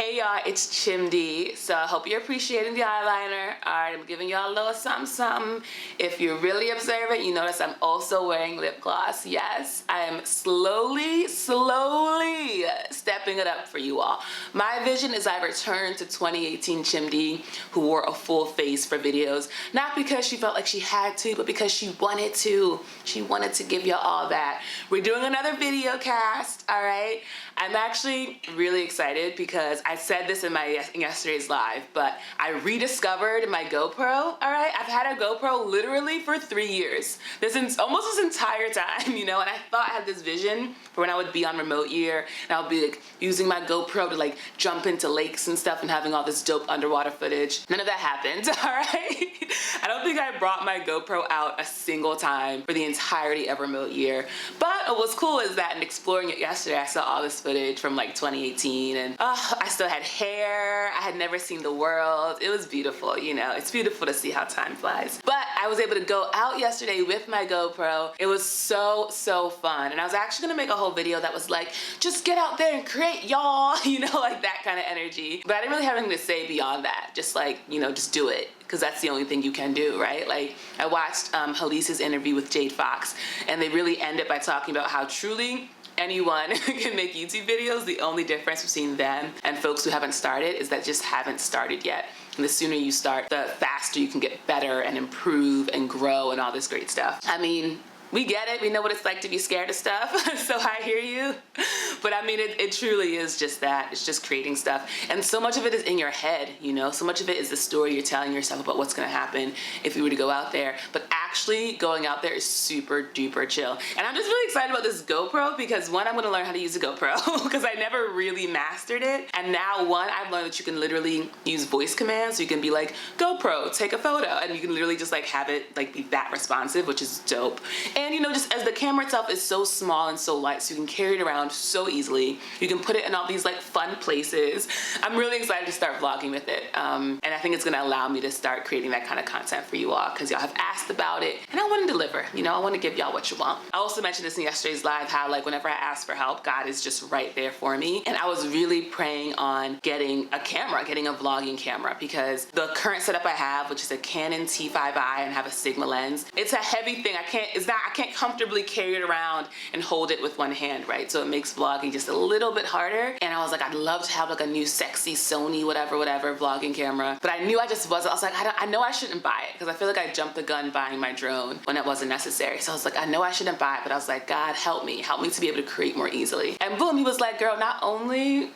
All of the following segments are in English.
Hey y'all, it's Chimdi. So I hope you're appreciating the eyeliner. Alright, I'm giving y'all a little something. If you're really observant, you notice I'm also wearing lip gloss. Yes, I am slowly stepping it up for you all. My vision is I return to 2018 Chimdi, who wore a full face for videos. Not because she felt like she had to, but because she wanted to. She wanted to give y'all all that. We're doing another video cast, alright? I'm actually really excited because I said this in my yesterday's live, but I rediscovered my GoPro, all right? I've had a GoPro literally for 3 years. Almost this entire time, you know, and I thought I had this vision for when I would be on remote year and I would be like using my GoPro to like jump into lakes and stuff and having all this dope underwater footage. None of that happened, all right? I don't think I brought my GoPro out a single time for the entirety of remote year. But what's cool is that in exploring it yesterday, I saw all this footage from like 2018 and I still had hair. I had never seen the world. It was beautiful, you know. It's beautiful to see how time flies. But I was able to go out yesterday with my GoPro. It was so fun. And I was actually gonna make a whole video that was like, just get out there and create, y'all, you know, like that kind of energy. But I didn't really have anything to say beyond that. Just like, you know, just do it. Because that's the only thing you can do, right? Like, I watched Halisa's interview with Jade Fox, and they really ended by talking about how truly anyone can make YouTube videos. The only difference between them and folks who haven't started is that just haven't started yet. And the sooner you start, the faster you can get better and improve and grow and all this great stuff. I mean, we get it. We know what it's like to be scared of stuff. So I hear you. But I mean, it truly is just that. It's just creating stuff. And so much of it is in your head, you know? So much of it is the story you're telling yourself about what's gonna happen if you were to go out there. But actually going out there is super duper chill. And I'm just really excited about this GoPro because one, I'm gonna learn how to use a GoPro because I never really mastered it. And now one, I've learned that you can literally use voice commands. So you can be like, GoPro, take a photo. And you can literally just like have it like be that responsive, which is dope. And you know, just as the camera itself is so small and so light, so you can carry it around so easily. You can put it in all these like fun places. I'm really excited to start vlogging with it. And I think it's gonna allow me to start creating that kind of content for you all because y'all have asked about it and I want to deliver. You know, I want to give y'all what you want. I also mentioned this in yesterday's live, how like whenever I ask for help, God is just right there for me. And I was really praying on getting a camera, getting a vlogging camera, because the current setup I have, which is a Canon T5i and have a Sigma lens, it's a heavy thing. I can't comfortably carry it around and hold it with one hand, right? So it makes vlogging just a little bit harder. And I was like, I'd love to have like a new sexy Sony whatever vlogging camera. But I knew I just wasn't. I was like, I know I shouldn't buy it because I feel like I jumped the gun buying my drone when it wasn't necessary. So I was like, I know I shouldn't buy it, but I was like, God, help me to be able to create more easily. And boom, he was like, girl, not only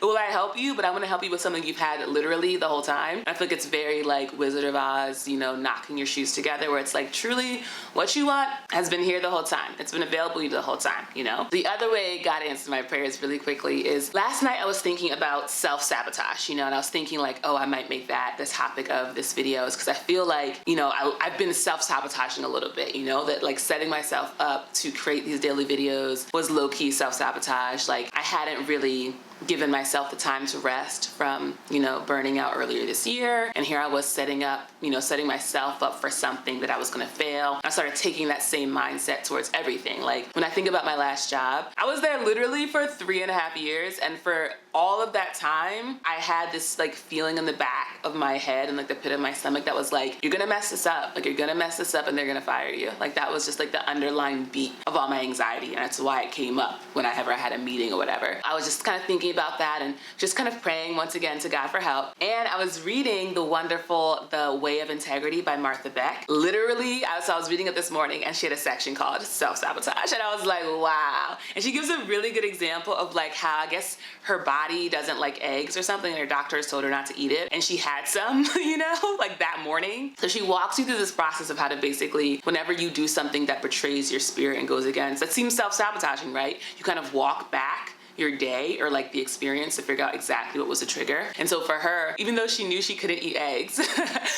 will I help you, but I'm gonna help you with something you've had literally the whole time. I feel like it's very like Wizard of Oz, you know, knocking your shoes together, where it's like truly what you want has been here the whole time. It's been available to you the whole time, you know? The other way God answered my prayers really quickly is last night I was thinking about self-sabotage, you know, and I was thinking like, oh, I might make that the topic of this video because I feel like, you know, I've been self-sabotaging a little bit, you know, that like setting myself up to create these daily videos was low-key self-sabotage. Like I hadn't really given myself the time to rest from, you know, burning out earlier this year. And here I was setting myself up for something that I was gonna fail. I started taking that same mindset towards everything. Like when I think about my last job, I was there literally for 3.5 years. And for all of that time, I had this like feeling in the back of my head and like the pit of my stomach that was like, you're gonna mess this up. Like you're gonna mess this up and they're gonna fire you. Like that was just like the underlying beat of all my anxiety. And that's why it came up whenever I had a meeting or whatever. I was just kind of thinking about that and just kind of praying once again to God for help. And I was reading the wonderful The Way of Integrity by Martha Beck. Literally, I was reading it this morning and she had a section called self-sabotage. And I was like, wow. And she gives a really good example of like how I guess her body doesn't like eggs or something and her doctor has told her not to eat it. And she had some, you know, like that morning. So she walks you through this process of how to basically, whenever you do something that betrays your spirit and goes against, that seems self-sabotaging, right? You kind of walk back your day or like the experience to figure out exactly what was the trigger. And so for her, even though she knew she couldn't eat eggs,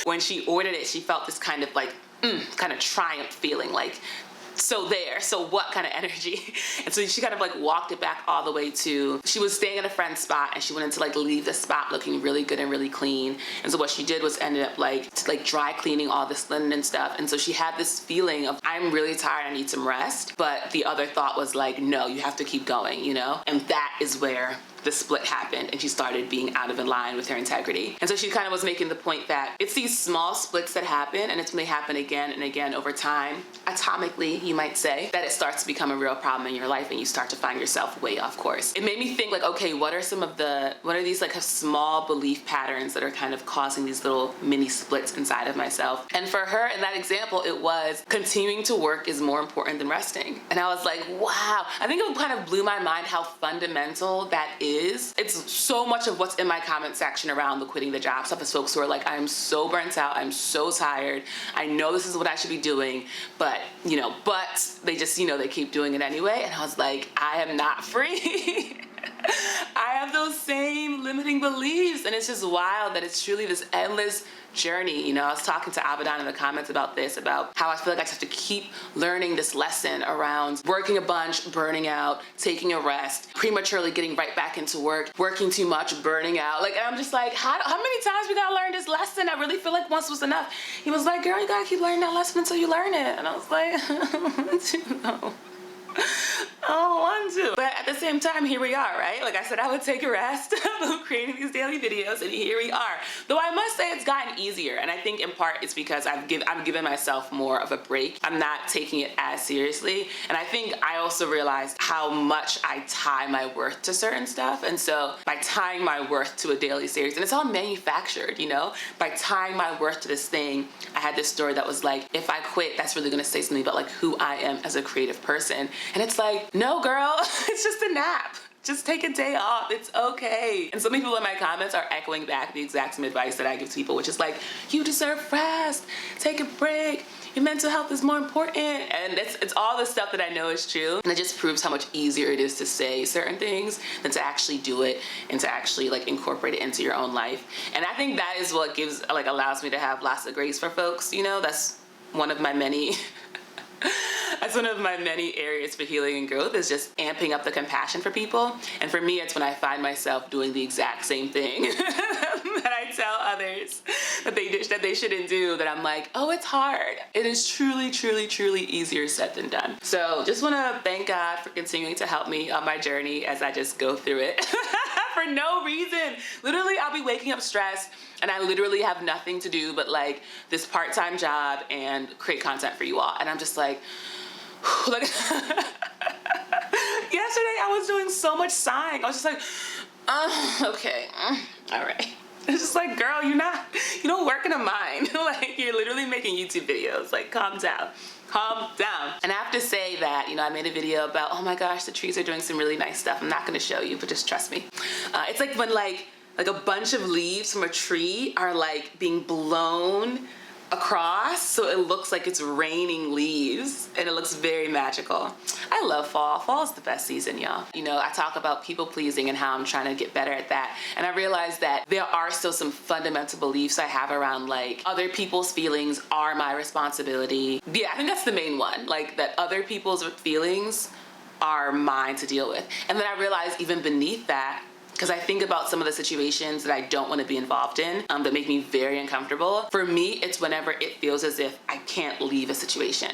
when she ordered it, she felt this kind of like, kind of triumph feeling like, so what kind of energy? And so she kind of like walked it back all the way to, she was staying at a friend's spot and she wanted to like leave the spot looking really good and really clean. And so what she did was ended up like dry cleaning all this linen and stuff. And so she had this feeling of, I'm really tired, I need some rest. But the other thought was like, no, you have to keep going, you know? And that is where the split happened and she started being out of line with her integrity. And so she kind of was making the point that it's these small splits that happen, and it's when they happen again and again over time, atomically, you might say, that it starts to become a real problem in your life and you start to find yourself way off course. It made me think like, okay, what are these like small belief patterns that are kind of causing these little mini splits inside of myself? And for her, in that example, it was continuing to work is more important than resting. And I was like, wow. I think it kind of blew my mind how fundamental that is. It's so much of what's in my comment section around the quitting the job stuff is folks who are like, I'm so burnt out, I'm so tired, I know this is what I should be doing, but they just, they keep doing it anyway. And I was like, I am not free. I have those same limiting beliefs, and it's just wild that it's truly this endless journey. I was talking to Abadan in the comments about this, about how I feel like I just have to keep learning this lesson around working a bunch, burning out, taking a rest, prematurely getting right back into work, working too much, burning out. And I'm just like, how many times we gotta learn this lesson? I really feel like once was enough. He was like, girl, you gotta keep learning that lesson until you learn it. And I was like, no. I don't want to. But at the same time, here we are, right? Like I said, I would take a rest of creating these daily videos, and here we are. Though I must say it's gotten easier, and I think in part it's because I'm giving myself more of a break. I'm not taking it as seriously, and I think I also realized how much I tie my worth to certain stuff. And so by tying my worth to a daily series, and it's all manufactured, by tying my worth to this thing, I had this story that was like, if I quit, that's really gonna say something about like who I am as a creative person. And it's like, no girl, it's just a nap. Just take a day off, it's okay. And so many people in my comments are echoing back the exact same advice that I give to people, which is like, you deserve rest, take a break, your mental health is more important. And it's all the stuff that I know is true. And it just proves how much easier it is to say certain things than to actually do it and to actually like incorporate it into your own life. And I think that is what allows me to have lots of grace for folks. That's one of my many That's one of my many areas for healing and growth, is just amping up the compassion for people. And for me, it's when I find myself doing the exact same thing that I tell others that they shouldn't do, that I'm like, oh, it's hard. It is truly, truly, truly easier said than done. So just want to thank God for continuing to help me on my journey as I just go through it for no reason. Literally, I'll be waking up stressed, and I literally have nothing to do but like this part-time job and create content for you all. And I'm just like yesterday I was doing so much sighing. I was just like, okay, all right. It's just like, girl, you don't work in a mine. Like, you're literally making YouTube videos. Like, calm down. Calm down. And I have to say that, I made a video about, oh my gosh, the trees are doing some really nice stuff. I'm not gonna show you, but just trust me. It's like when like a bunch of leaves from a tree are like being blown across, so it looks like it's raining leaves, and it looks very magical. I love fall. Fall is the best season, y'all. I talk about people pleasing and how I'm trying to get better at that, and I realized that there are still some fundamental beliefs I have around like other people's feelings are my responsibility. Yeah, I think that's the main one, like that other people's feelings are mine to deal with. And then I realized even beneath that, because I think about some of the situations that I don't want to be involved in, that make me very uncomfortable. For me, it's whenever it feels as if I can't leave a situation,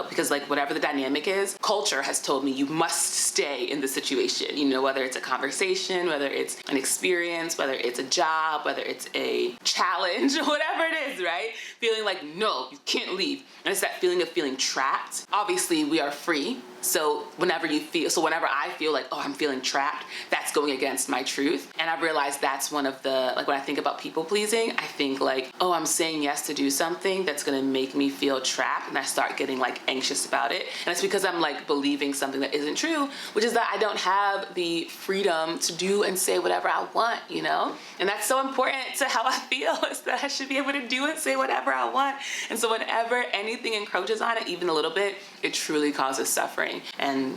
because like whatever the dynamic is, culture has told me you must stay in the situation, whether it's a conversation, whether it's an experience, whether it's a job, whether it's a challenge, whatever it is, right? Feeling like, no, you can't leave. And it's that feeling of feeling trapped. Obviously, we are free. So whenever I feel like, oh, I'm feeling trapped, that's going against my truth. And I've realized that's one of the, like when I think about people pleasing, I think like, oh, I'm saying yes to do something that's gonna make me feel trapped, and I start getting like anxious about it. And it's because I'm like believing something that isn't true, which is that I don't have the freedom to do and say whatever I want, And that's so important to how I feel, is that I should be able to do and say whatever I want. And so whenever anything encroaches on it, even a little bit, it truly causes suffering. And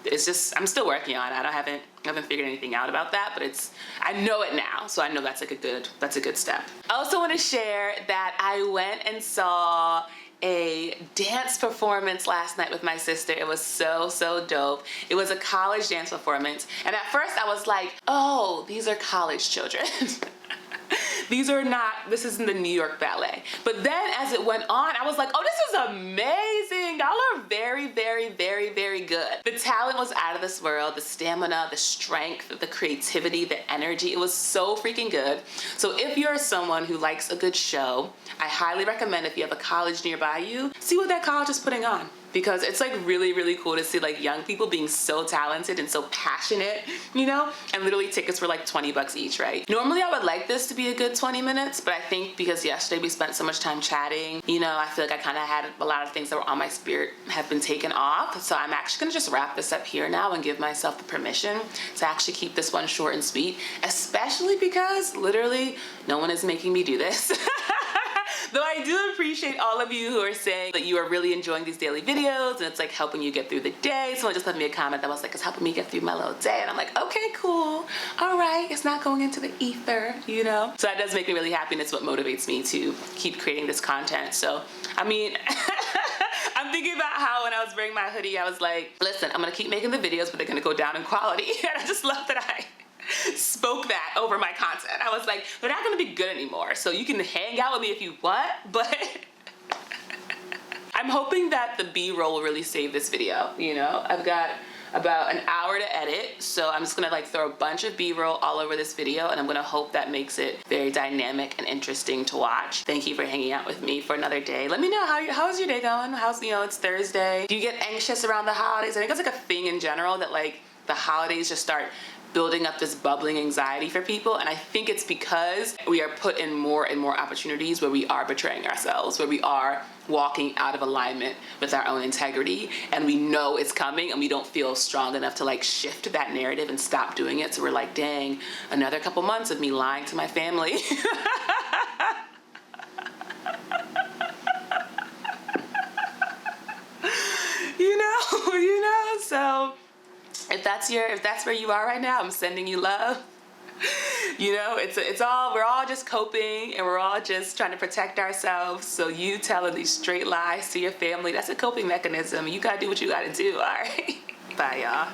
it's just, I'm still working on it. I haven't figured anything out about that, but I know it now, so I know that's a good step. I also want to share that I went and saw a dance performance last night with my sister. It was so dope. It was a college dance performance, and at first I was like, oh, these are college children. These are not, this isn't the New York Ballet. But then as it went on, I was like, oh, this is amazing. Y'all are very, very, very, very good. The talent was out of this world, the stamina, the strength, the creativity, the energy. It was so freaking good. So if you're someone who likes a good show, I highly recommend, if you have a college nearby you, see what that college is putting on. Because it's like really, really cool to see like young people being so talented and so passionate, you know? And literally tickets were like 20 bucks each, right? Normally I would like this to be a good 20 minutes, but I think because yesterday we spent so much time chatting, you know, I feel like I kind of had a lot of things that were on my spirit have been taken off. So I'm actually gonna just wrap this up here now and give myself the permission to actually keep this one short and sweet, especially because literally no one is making me do this. Though I do appreciate all of you who are saying that you are really enjoying these daily videos and it's like helping you get through the day. Someone just left me a comment that was like, it's helping me get through my little day. And I'm like, okay, cool. All right, it's not going into the ether, you know? So that does make me really happy, and it's what motivates me to keep creating this content. So, I mean, I'm thinking about how when I was wearing my hoodie, I was like, listen, I'm gonna keep making the videos, but they're gonna go down in quality. And I just love that I spoke that over my content. I was like, they're not gonna be good anymore, so you can hang out with me if you want, but I'm hoping that the B-roll will really save this video, you know? I've got about an hour to edit, so I'm just gonna like throw a bunch of B-roll all over this video, and I'm gonna hope that makes it very dynamic and interesting to watch. Thank you for hanging out with me for another day. Let me know how's your day going? How's, you know, it's Thursday. Do you get anxious around the holidays? I think it's like a thing in general that like the holidays just start building up this bubbling anxiety for people, and I think it's because we are put in more and more opportunities where we are betraying ourselves, where we are walking out of alignment with our own integrity, and we know it's coming and we don't feel strong enough to like shift that narrative and stop doing it. So we're like, dang, another couple months of me lying to my family. you know, so if that's where you are right now, I'm sending you love. You know, we're all just coping, and we're all just trying to protect ourselves. So you telling these straight lies to your family, that's a coping mechanism. You gotta do what you gotta do, all right? Bye, y'all.